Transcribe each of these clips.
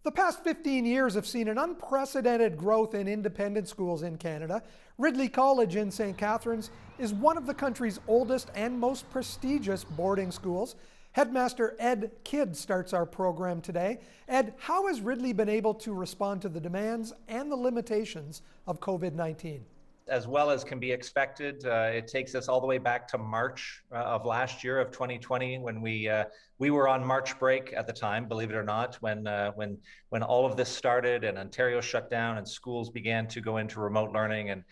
The past 15 years have seen an unprecedented growth in independent schools in Canada. Ridley College in St. Catharines is one of the country's oldest and most prestigious boarding schools. Headmaster Ed Kidd starts our program today. Ed, how has Ridley been able to respond to the demands and the limitations of COVID-19? As well as can be expected, it takes us all the way back to March of last year of 2020, when we were on March break at the time, believe it or not, when all of this started and Ontario shut down and schools began to go into remote learning, and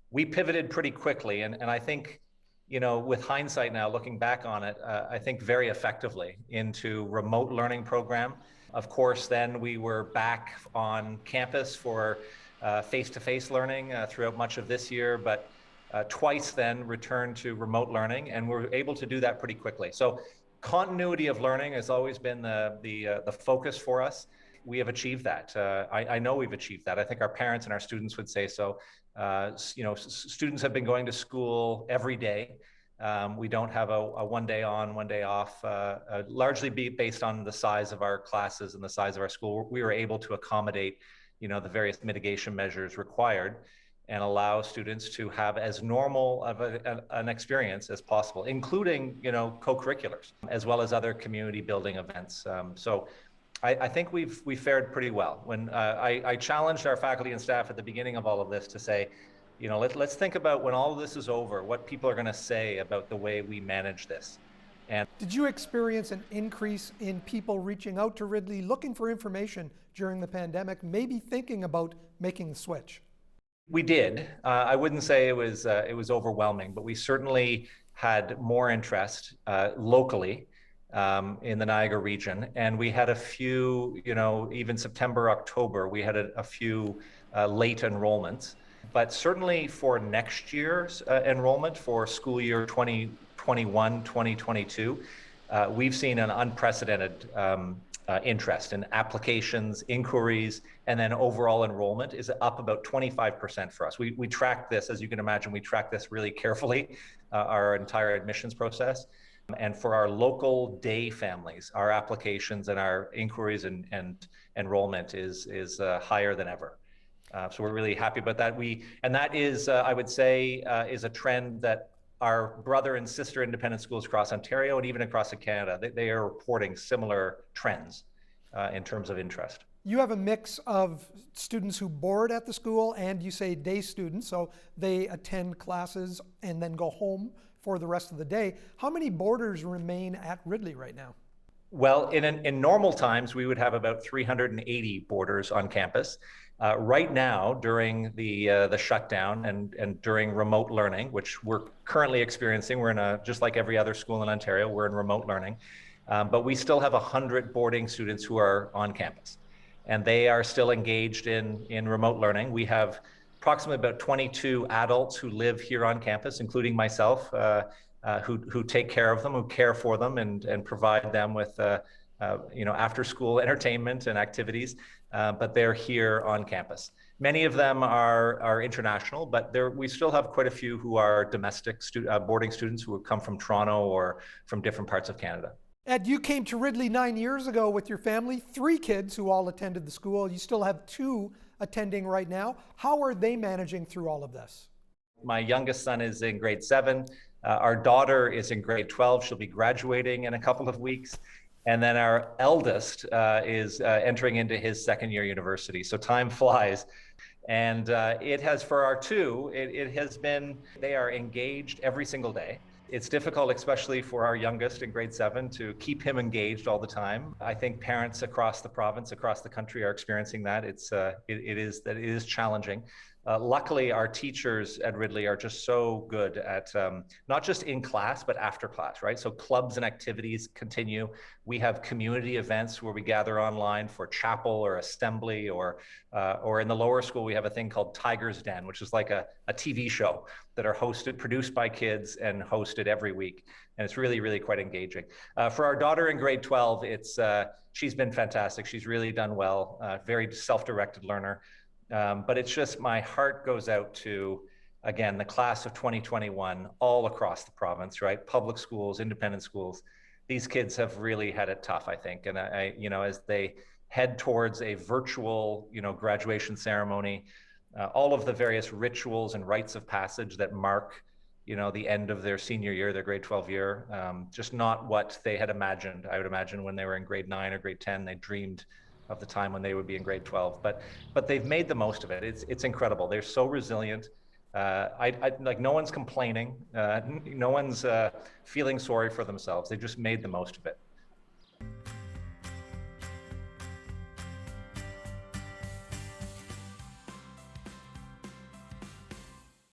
we pivoted pretty quickly. And I think, you know, with hindsight now, looking back on it, I think very effectively into remote learning program. Of course, then we were back on campus for face-to-face learning throughout much of this year, but twice then returned to remote learning, and we're able to do that pretty quickly. So continuity of learning has always been the focus for us. We have achieved that. I know we've achieved that. I think our parents and our students would say so. You know, students have been going to school every day. We don't have a one day on, one day off, largely based on the size of our classes and the size of our school. We were able to accommodate, you know, the various mitigation measures required and allow students to have as normal of an experience as possible, including, you know, co-curriculars, as well as other community building events. So I think we've fared pretty well. When I challenged our faculty and staff at the beginning of all of this to say, you know, let's think about when all of this is over, what people are going to say about the way we manage this. And did you experience an increase in people reaching out to Ridley looking for information during the pandemic, maybe thinking about making the switch? We did. I wouldn't say it was overwhelming, but we certainly had more interest locally in the Niagara region, and we had a few, you know, even September, October, we had a few late enrollments. But certainly for next year's enrollment for school year 2021, 2022, we've seen an unprecedented interest in applications, inquiries, and then overall enrollment is up about 25% for us. We track this, as you can imagine, we track this really carefully, our entire admissions process. And for our local day families, our applications and our inquiries and enrollment is higher than ever. So we're really happy about that. And that is, I would say, is a trend that our brother and sister independent schools across Ontario and even across Canada, they are reporting similar trends in terms of interest. You have a mix of students who board at the school and you say day students, so they attend classes and then go home for the rest of the day. How many boarders remain at Ridley right now? Well, in normal times, we would have about 380 boarders on campus. Right now, during the shutdown and during remote learning, which we're currently experiencing, we're in just like every other school in Ontario, we're in remote learning, but we still have 100 boarding students who are on campus, and they are still engaged in remote learning. We have approximately about 22 adults who live here on campus, including myself, who take care of them, who care for them, and provide them with you know, after school entertainment and activities, but they're here on campus. Many of them are international, but we still have quite a few who are domestic boarding students who have come from Toronto or from different parts of Canada. Ed, you came to Ridley 9 years ago with your family, 3 kids who all attended the school. You still have 2 attending right now. How are they managing through all of this? My youngest son is in grade 7. Our daughter is in grade 12. She'll be graduating in a couple of weeks. And then our eldest is entering into his second year university. So time flies. And it has, for our 2, it has been, they are engaged every single day. It's difficult, especially for our youngest in grade 7, to keep him engaged all the time. I think parents across the province, across the country are experiencing that. It is challenging. Luckily, our teachers at Ridley are just so good at not just in class, but after class, right? So clubs and activities continue. We have community events where we gather online for chapel or assembly, or in the lower school, we have a thing called Tiger's Den, which is like a TV show that are produced by kids and hosted every week. And it's really, really quite engaging. For our daughter in grade 12, she's been fantastic. She's really done well, very self-directed learner. But it's just, my heart goes out to, again, the class of 2021 all across the province, right? Public schools, independent schools. These kids have really had it tough, I think. And you know, as they head towards a virtual, graduation ceremony, all of the various rituals and rites of passage that mark, the end of their senior year, their grade 12 year, just not what they had imagined. I would imagine when they were in grade 9 or grade 10, they dreamed of the time when they would be in grade 12. But they've made the most of it. It's incredible. They're so resilient. Like no one's complaining. No one's feeling sorry for themselves. They just made the most of it.